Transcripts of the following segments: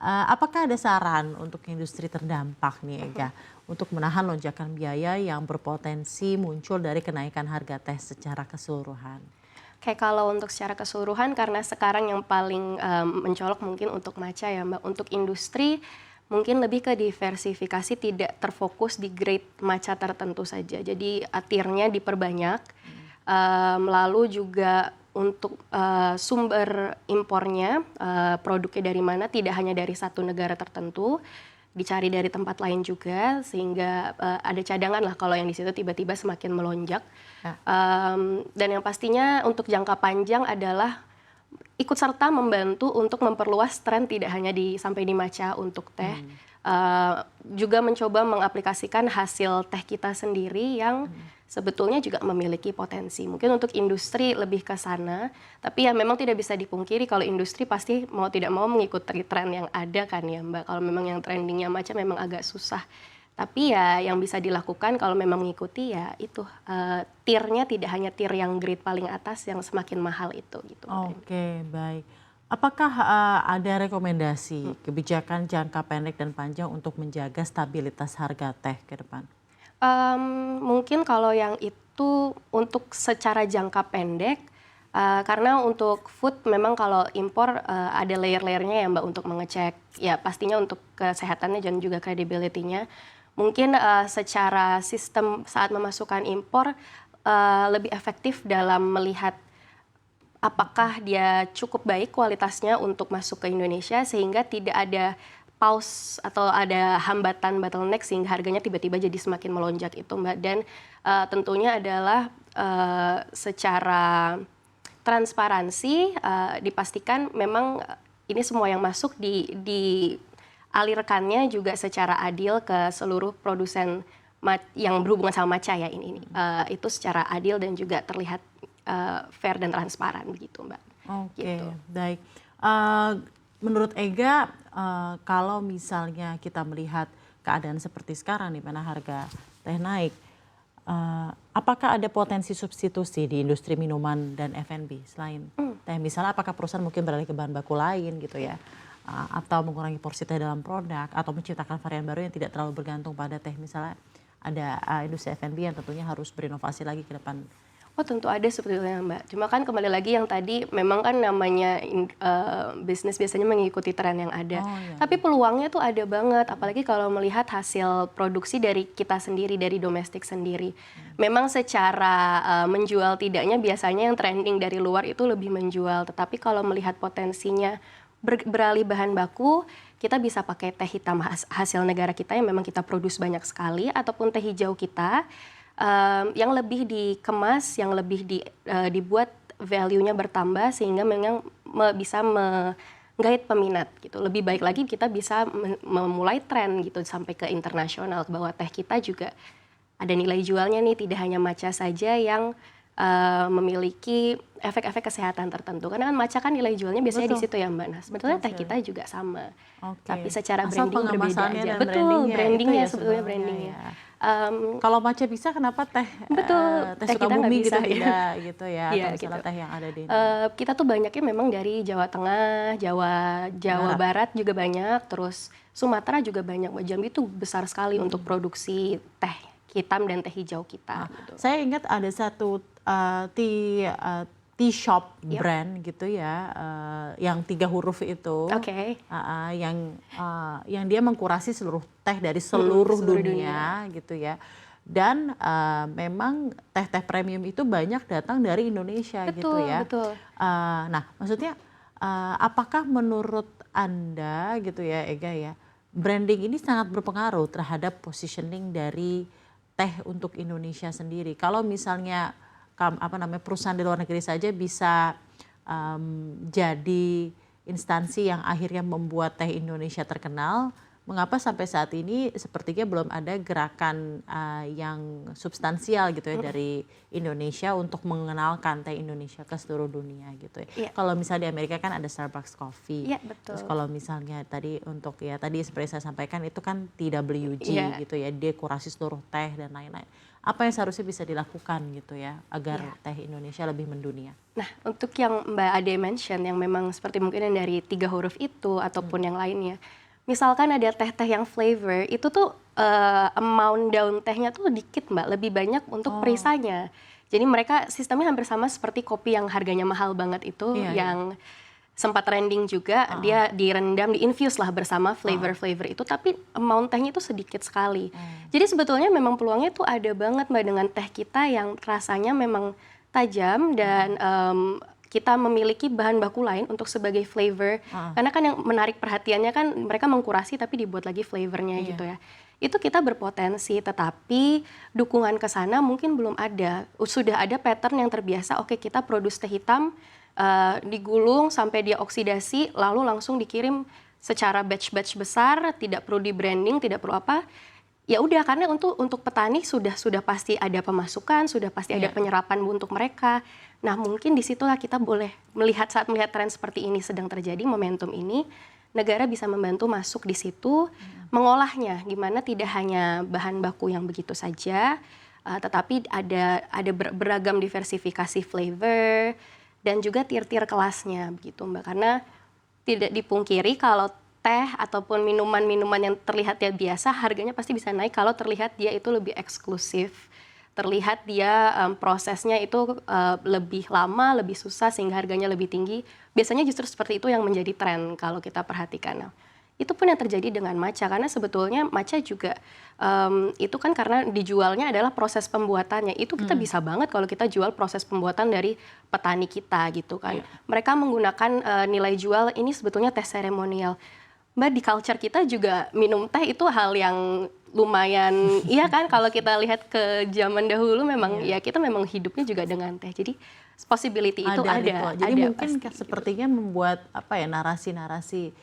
apakah ada saran untuk industri terdampak nih Ega, untuk menahan lonjakan biaya yang berpotensi muncul dari kenaikan harga teh secara keseluruhan? Kayak kalau untuk secara keseluruhan karena sekarang yang paling, mencolok mungkin untuk matcha ya Mbak, untuk industri mungkin lebih ke diversifikasi tidak terfokus di grade matcha tertentu saja. Jadi, tiernya diperbanyak, lalu juga untuk, sumber impornya, produknya dari mana tidak hanya dari satu negara tertentu, dicari dari tempat lain juga sehingga, ada cadangan lah kalau yang di situ tiba-tiba semakin melonjak. Ya. Dan yang pastinya untuk jangka panjang adalah ikut serta membantu untuk memperluas tren tidak hanya sampai di matcha untuk teh, juga mencoba mengaplikasikan hasil teh kita sendiri yang sebetulnya juga memiliki potensi. Mungkin untuk industri lebih ke sana, tapi ya memang tidak bisa dipungkiri kalau industri pasti mau tidak mau mengikuti tren yang ada kan ya Mbak. Kalau memang yang trendingnya matcha memang agak susah. Tapi ya yang bisa dilakukan kalau memang mengikuti ya itu, tiernya tidak hanya tier yang grade paling atas yang semakin mahal itu gitu. Oke, baik. Apakah ada rekomendasi kebijakan jangka pendek dan panjang untuk menjaga stabilitas harga teh ke depan? Mungkin kalau yang itu untuk secara jangka pendek, karena untuk food memang kalau impor, ada layer-layernya ya Mbak untuk mengecek, ya pastinya untuk kesehatannya dan juga credibility-nya. Mungkin, secara sistem saat memasukkan impor, lebih efektif dalam melihat apakah dia cukup baik kualitasnya untuk masuk ke Indonesia sehingga tidak ada pause atau ada hambatan bottleneck sehingga harganya tiba-tiba jadi semakin melonjak itu Mbak. Dan, tentunya adalah, secara transparansi, dipastikan memang ini semua yang masuk dialirkannya juga secara adil ke seluruh produsen yang berhubungan sama matcha ya ini, itu secara adil dan juga terlihat, fair dan transparan begitu Mbak. Oke, Gitu. baik. Menurut Ega, kalau misalnya kita melihat keadaan seperti sekarang di mana harga teh naik, apakah ada potensi substitusi di industri minuman dan F&B selain teh? Misalnya apakah perusahaan mungkin beralih ke bahan baku lain gitu ya, atau mengurangi porsi teh dalam produk, atau menciptakan varian baru yang tidak terlalu bergantung pada teh. Misalnya ada industri F&B yang tentunya harus berinovasi lagi ke depan. Oh tentu ada sebetulnya Mbak, cuma kan kembali lagi yang tadi memang kan namanya bisnis biasanya mengikuti tren yang ada. Oh iya, Tapi peluangnya tuh ada banget, apalagi kalau melihat hasil produksi dari kita sendiri, dari domestik sendiri. Memang secara menjual tidaknya biasanya yang trending dari luar itu lebih menjual, tetapi kalau melihat potensinya beralih bahan baku, kita bisa pakai teh hitam hasil negara kita yang memang kita produce banyak sekali, ataupun teh hijau kita, yang lebih dikemas, yang lebih dibuat value-nya bertambah sehingga memang bisa menggait peminat gitu. Lebih baik lagi kita bisa memulai tren gitu sampai ke internasional bahwa teh kita juga ada nilai jualnya nih, tidak hanya matcha saja yang memiliki efek-efek kesehatan tertentu. Karena kan matcha kan nilai jualnya biasanya di betul, situ ya Mbak. Nah, sebetulnya teh kita juga sama. Tapi oke. secara Asal branding berbeda pengemasannya aja. dan Betul, brandingnya itu brandingnya ya sebetulnya sebenarnya brandingnya. ya. Kalau matcha bisa, kenapa teh Betul, teh teh kita nggak Sukabumi bisa gitu ya. tidak gitu ya, atau Iya gitu. misalnya teh yang ada di Indonesia Kita tuh banyaknya memang dari Jawa Tengah, Jawa Barat? Barat juga banyak, terus Sumatera juga banyak. Jambi itu besar sekali untuk produksi teh hitam dan teh hijau kita gitu. Saya ingat ada satu tea shop Yap, brand gitu ya, yang 3 huruf itu, oke. yang dia mengkurasi seluruh teh dari seluruh Seluruh dunia. dunia gitu ya. Dan memang teh-teh premium itu banyak datang dari Indonesia gitu Betul, ya. betul. Nah maksudnya apakah menurut Anda gitu ya Ega ya, branding ini sangat berpengaruh terhadap positioning dari teh untuk Indonesia sendiri? Kalau misalnya perusahaan di luar negeri saja bisa jadi instansi yang akhirnya membuat teh Indonesia terkenal, mengapa sampai saat ini sepertinya belum ada gerakan yang substansial gitu ya dari Indonesia untuk mengenalkan teh Indonesia ke seluruh dunia gitu ya. Kalau misalnya di Amerika kan ada Starbucks Coffee. Iya, betul. Terus kalau misalnya tadi untuk ya tadi seperti saya sampaikan itu kan TWG gitu ya, dia kurasi seluruh teh dan lain-lain. Apa yang seharusnya bisa dilakukan gitu ya agar teh Indonesia lebih mendunia? Nah, untuk yang Mbak Ade mention yang memang seperti mungkin yang dari 3 huruf itu ataupun yang lainnya. Misalkan ada teh-teh yang flavor, itu tuh amount daun tehnya tuh dikit Mbak, lebih banyak untuk perisanya. Jadi mereka sistemnya hampir sama seperti kopi yang harganya mahal banget itu, yang sempat trending juga, dia direndam, diinfuse lah bersama flavor-flavor itu, tapi amount tehnya itu sedikit sekali. Jadi sebetulnya memang peluangnya tuh ada banget Mbak dengan teh kita yang rasanya memang tajam dan kita memiliki bahan baku lain untuk sebagai flavor. Karena kan yang menarik perhatiannya kan mereka mengkurasi tapi dibuat lagi flavornya gitu ya. Itu kita berpotensi, tetapi dukungan ke sana mungkin belum ada. Sudah ada pattern yang terbiasa, oke kita produce teh hitam, digulung sampai dia oksidasi, lalu langsung dikirim secara batch-batch besar, tidak perlu di branding, tidak perlu apa. Ya udah, karena untuk petani sudah pasti ada pemasukan, sudah pasti ada penyerapan untuk mereka. Nah, mungkin disitulah kita boleh saat melihat tren seperti ini sedang terjadi, momentum ini, negara bisa membantu masuk di situ, mengolahnya, gimana tidak hanya bahan baku yang begitu saja, tetapi ada beragam diversifikasi flavor dan juga tier-tier kelasnya, begitu Mbak. Karena tidak dipungkiri kalau teh ataupun minuman-minuman yang terlihat ya biasa, harganya pasti bisa naik kalau terlihat dia itu lebih eksklusif. Terlihat dia prosesnya itu lebih lama, lebih susah sehingga harganya lebih tinggi. Biasanya justru seperti itu yang menjadi tren kalau kita perhatikan. Nah, itu pun yang terjadi dengan matcha, karena sebetulnya matcha juga itu kan karena dijualnya adalah proses pembuatannya. Itu kita bisa banget kalau kita jual proses pembuatan dari petani kita gitu kan. Mereka menggunakan nilai jual ini sebetulnya teh seremonial. Mbak, di culture kita juga minum teh itu hal yang lumayan, iya kan, kalau kita lihat ke zaman dahulu memang ya kita memang hidupnya juga dengan teh. Jadi possibility itu ada. Jadi mungkin pasti, sepertinya membuat apa ya, narasi-narasi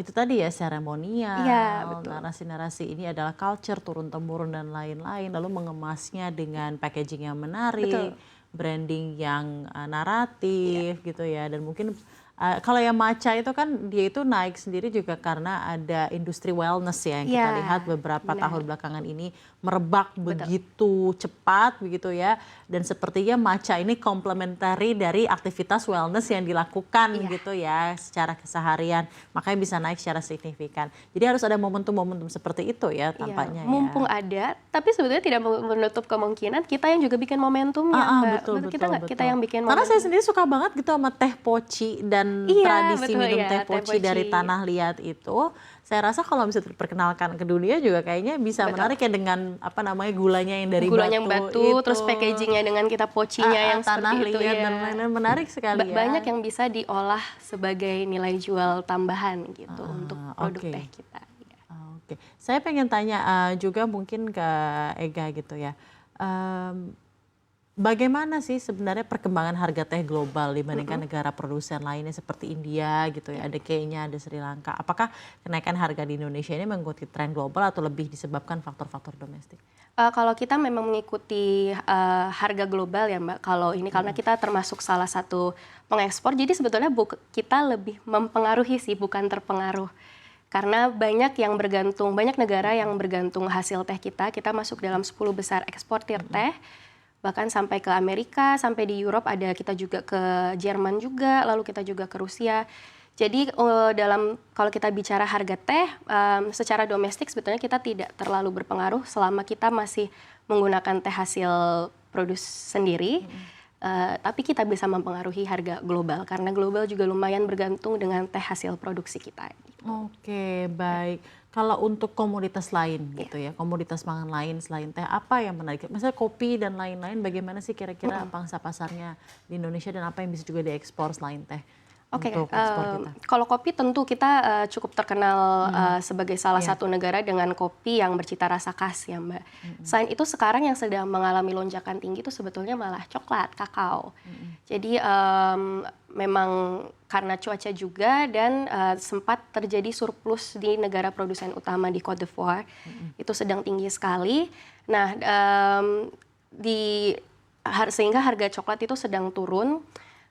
itu tadi ya, seremonial, narasi-narasi ini adalah culture turun-temurun dan lain-lain, lalu mengemasnya dengan packaging yang menarik, branding yang naratif gitu ya, dan mungkin kalau yang matcha itu kan dia itu naik sendiri juga karena ada industri wellness ya yang kita lihat beberapa tahun belakangan ini merebak begitu cepat begitu ya, dan sepertinya matcha ini komplementari dari aktivitas wellness yang dilakukan gitu ya secara keseharian, makanya bisa naik secara signifikan. Jadi harus ada momentum-momentum seperti itu ya tampaknya. Mumpung ada, tapi sebetulnya tidak menutup kemungkinan kita yang juga bikin momentumnya Mbak. Betul. Kita yang bikin momentum. Karena saya sendiri suka banget gitu sama teh poci dan tradisi minum teh poci dari tanah liat itu. Saya rasa kalau bisa diperkenalkan ke dunia juga kayaknya bisa menarik ya, dengan apa namanya, gulanya yang dari batu, terus packagingnya dengan kita pocinya yang tanah seperti itu liat dan lain-lain, menarik sekali ya. Banyak yang bisa diolah sebagai nilai jual tambahan gitu untuk produk teh kita. Oke. Saya pengen tanya juga mungkin ke Ega gitu ya. Bagaimana sih sebenarnya perkembangan harga teh global dibandingkan negara produsen lainnya seperti India gitu ya, ada Kenya, ada Sri Lanka. Apakah kenaikan harga di Indonesia ini mengikuti tren global atau lebih disebabkan faktor-faktor domestik? Kalau kita memang mengikuti harga global ya Mbak, kalau ini karena kita termasuk salah satu pengekspor, jadi sebetulnya kita lebih mempengaruhi sih, bukan terpengaruh. Karena banyak negara yang bergantung hasil teh kita masuk dalam 10 besar eksportir teh, bahkan sampai ke Amerika, sampai di Europe ada, kita juga ke Jerman juga, lalu kita juga ke Rusia. Jadi kalau kita bicara harga teh secara domestik sebetulnya kita tidak terlalu berpengaruh selama kita masih menggunakan teh hasil produksi sendiri. Tapi kita bisa mempengaruhi harga global karena global juga lumayan bergantung dengan teh hasil produksi kita. Oke, baik. Kalau untuk komoditas lain gitu ya, komoditas pangan lain selain teh, apa yang menarik? Misalnya kopi dan lain-lain, bagaimana sih kira-kira pangsa pasarnya di Indonesia dan apa yang bisa juga diekspor selain teh? Oke, untuk ekspor kita? kalau kopi tentu kita cukup terkenal sebagai salah Iya. satu negara dengan kopi yang bercita rasa khas ya Mbak. Selain itu sekarang yang sedang mengalami lonjakan tinggi itu sebetulnya malah coklat, kakao. Jadi memang karena cuaca juga dan sempat terjadi surplus di negara produsen utama di Cote d'Ivoire, itu sedang tinggi sekali. Nah, sehingga harga coklat itu sedang turun.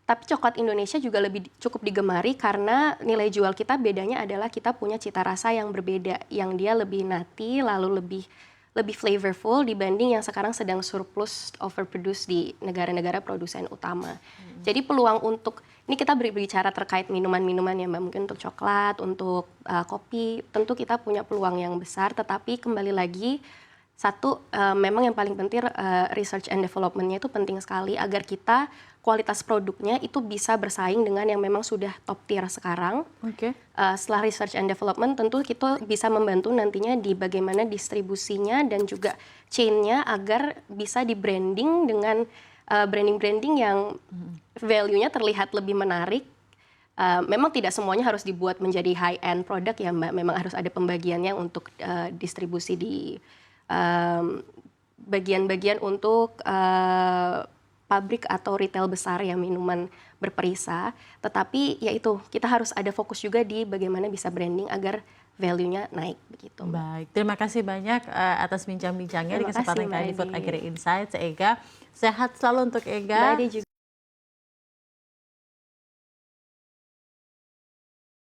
Tapi coklat Indonesia juga cukup digemari karena nilai jual kita bedanya adalah kita punya cita rasa yang berbeda, yang dia lebih nutty, lalu lebih flavorful dibanding yang sekarang sedang surplus overproduce di negara-negara produsen utama. Jadi peluang untuk, ini kita berbicara terkait minuman-minuman ya Mbak, mungkin untuk coklat, untuk kopi, tentu kita punya peluang yang besar, tetapi kembali lagi, satu, memang yang paling penting research and development-nya itu penting sekali agar kita kualitas produknya itu bisa bersaing dengan yang memang sudah top tier sekarang. Oke. Setelah research and development tentu kita bisa membantu nantinya di bagaimana distribusinya dan juga chain-nya agar bisa di-branding dengan branding-branding yang value-nya terlihat lebih menarik. Memang tidak semuanya harus dibuat menjadi high-end product ya Mbak, memang harus ada pembagiannya untuk distribusi di bagian-bagian untuk pabrik atau retail besar ya minuman berperisa, tetapi ya itu kita harus ada fokus juga di bagaimana bisa branding agar value-nya naik begitu. Baik, terima kasih banyak atas bincang-bincangnya di Terima kasih, kesempatan Mbak kali Food Edi. Agri Insights, Ega. Sehat selalu untuk Ega. Mbak Edi juga.